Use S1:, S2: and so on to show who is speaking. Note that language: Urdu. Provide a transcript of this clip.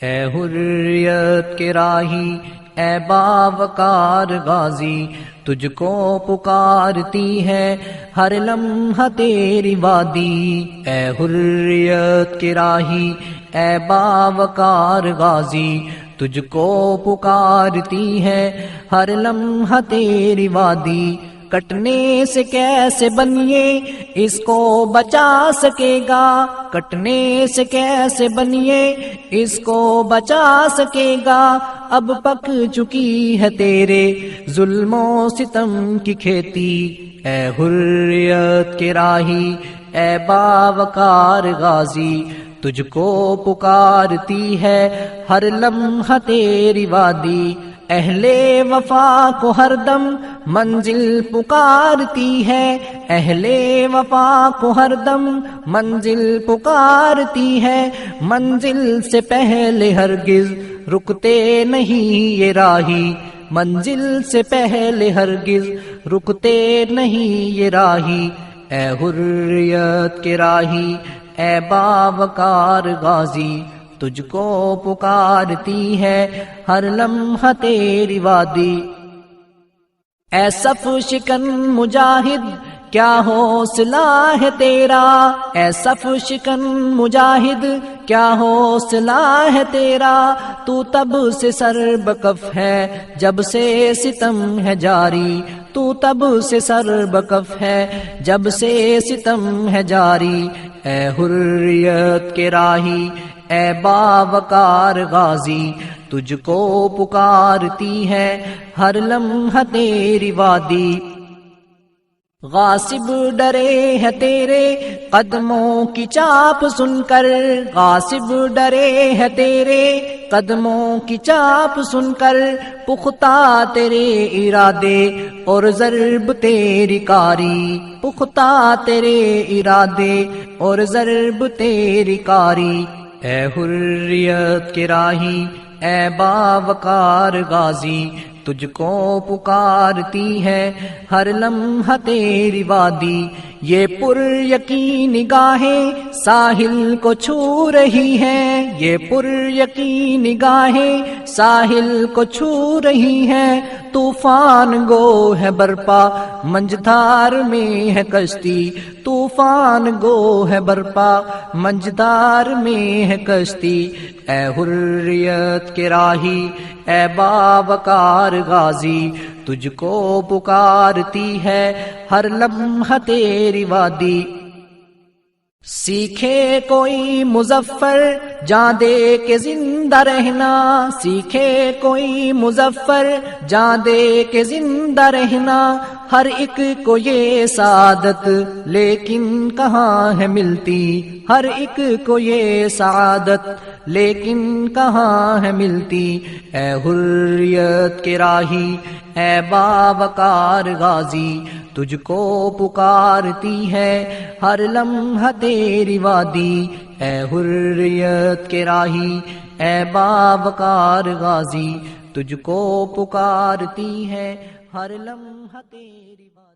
S1: اے حریت کے راہی، اے باوقار غازی، تجھ کو پکارتی ہے ہر لمحہ تیری وادی۔ اے حریت کے راہی، اے باوقار غازی، تجھ کو پکارتی ہے ہر لمحہ تیری وادی۔ کٹنے سے کیسے بنیے اس کو بچا سکے گا، کٹنے سے کیسے بنیے اس کو بچا سکے گا، اب پک چکی ہے تیرے ظلم و ستم کی کھیتی۔ اے حریت کے راہی، اے باوقار غازی، تجھ کو پکارتی ہے ہر لمحہ تیری وادی۔ اہل وفا کو ہر دم منزل پکارتی ہے، اہل وفا کو ہر دم منزل پکارتی ہے، منزل سے پہلے ہرگز رکتے نہیں یہ راہی، منزل سے پہلے ہرگز رکتے نہیں یہ راہی۔ اے حریت کے راہی، اے باوقار غازی، تجھ کو پکارتی ہے ہر لمحہ تیری وادی۔ اے صف شکن مجاہد، کیا حوصلہ ہے تیرا، اے صف شکن مجاہد، کیا حوصلہ ہے تیرا، تو تب سے سر بکف ہے جب سے ستم ہے جاری، تو تب سے سر بکف ہے جب سے ستم ہے جاری۔ اے حریت کے راہی، اے باوقار غازی، تجھ کو پکارتی ہے ہر لمحہ تیری وادی۔ غاصب ڈرے ہے تیرے قدموں کی چاپ سن کر، غاصب ڈرے ہے تیرے قدموں کی چاپ سن کر، پختہ تیرے ارادے اور ضرب تیری کاری، پختہ تیرے ارادے اور ضرب تیری کاری۔ اے حریت کے راہی، اے باوقار غازی، تجھ کو پکارتی ہے ہر لمحہ تیری وادی۔ یہ پر یقین نگاہیں ساحل کو چھو رہی ہیں، یہ پر یقین نگاہیں ساحل کو چھو رہی ہیں، طوفان گو ہے برپا منجدھار میں ہے کشتی، طوفان گو ہے برپا منجدھار میں ہے کشتی۔ اے حریت کے راہی، اے باوقار غازی، تجھ کو پکارتی ہے ہر لمحہ تیری وادی۔ سیکھے کوئی مظفر جاں دے کے زندہ رہنا، سیکھے کوئی مظفر جاں دے کے زندہ رہنا، ہر ایک کو یہ سعادت لیکن کہاں ہے ملتی، ہر ایک کو یہ سعادت لیکن کہاں ہے ملتی۔ اے حریت کے راہی، اے باوقار غازی، تجھ کو پکارتی ہے ہر لمحہ تیری وادی۔ اے حریت کے راہی، اے باوقار غازی، تجھ کو پکارتی ہے ہر لمحہ تیری وادی۔